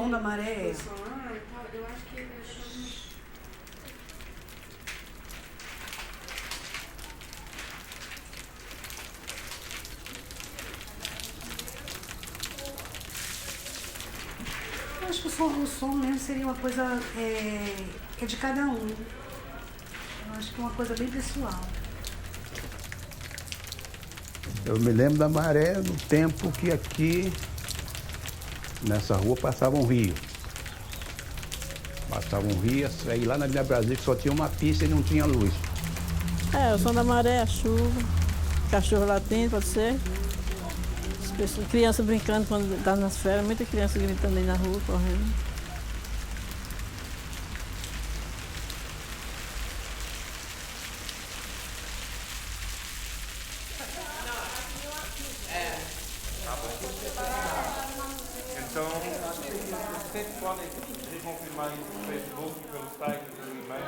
Som da Maré. Eu acho que Eu acho que o som mesmo seria uma coisa que é de cada um. Eu acho que é uma coisa bem pessoal. Eu me lembro da maré no tempo que aqui, nessa rua, passava um rio. Passava um rio, aí lá na Vila Brasil que só tinha uma pista e não tinha luz. O som da maré, a chuva, cachorro latindo, pode ser. As pessoas, crianças brincando quando está nas férias, muita criança gritando aí na rua, correndo. Então, vocês podem reconfirmar isso no Facebook, pelo site, pelo e-mail.